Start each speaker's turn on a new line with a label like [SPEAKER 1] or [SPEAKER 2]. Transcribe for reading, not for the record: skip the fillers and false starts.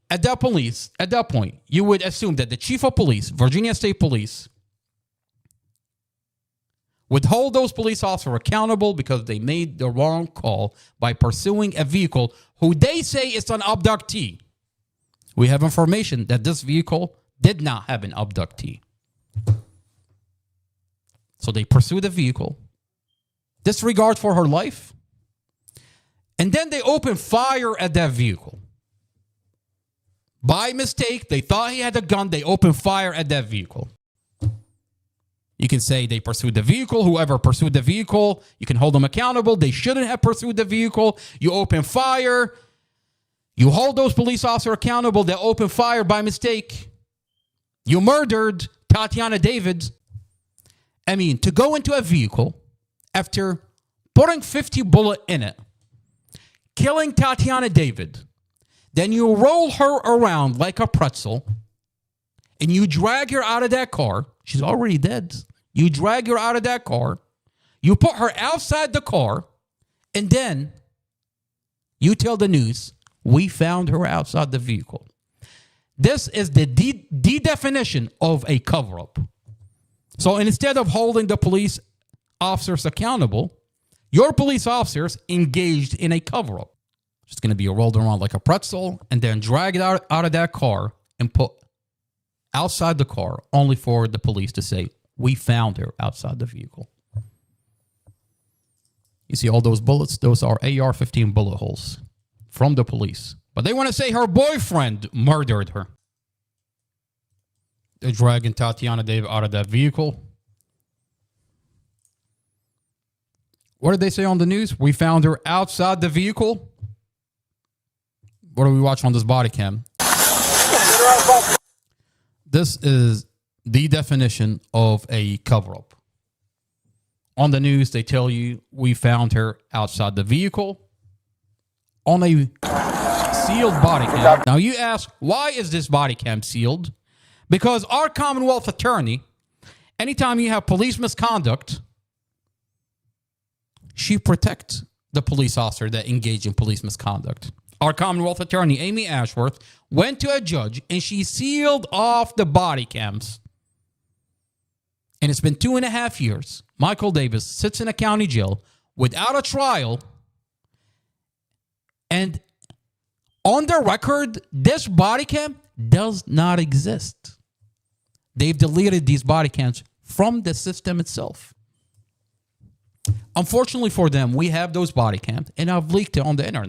[SPEAKER 1] At that point, you would assume that the chief of police, Virginia State Police, would hold those police officers accountable because they made the wrong call by pursuing a vehicle who they say is an abductee. We have information that this vehicle did not have an abductee. So they pursue the vehicle, disregard for her life, and then they open fire at that vehicle. By mistake, they thought he had a gun. They opened fire at that vehicle. You can say they pursued the vehicle. Whoever pursued the vehicle, you can hold them accountable. They shouldn't have pursued the vehicle. You open fire. You hold those police officers accountable that opened fire by mistake. You murdered Tatiana David. I mean, to go into a vehicle after putting 50 bullets in it, killing Tatiana David, then you roll her around like a pretzel, and you drag her out of that car. She's already dead. You drag her out of that car. You put her outside the car, and then you tell the news, we found her outside the vehicle. This is the definition of a cover-up. So instead of holding the police officers accountable, your police officers engaged in a cover-up. It's going to be rolled around like a pretzel and then dragged out of that car and put outside the car only for the police to say, we found her outside the vehicle. You see all those bullets? Those are AR-15 bullet holes from the police. But they want to say her boyfriend murdered her. They're dragging Tatiana David out of that vehicle. What did they say on the news? We found her outside the vehicle. What do we watch on this body cam? This is the definition of a cover-up. On the news, they tell you we found her outside the vehicle on a sealed body cam. Now you ask, why is this body cam sealed? Because our Commonwealth attorney, anytime you have police misconduct, she protects the police officer that engaged in police misconduct. Our Commonwealth attorney, Amy Ashworth, went to a judge and she sealed off the body cams. And it's been 2.5 years. Michael Davis sits in a county jail without a trial. And on the record, this body cam does not exist. They've deleted these body cams from the system itself. Unfortunately for them, we have those body cams and I've leaked it on the internet.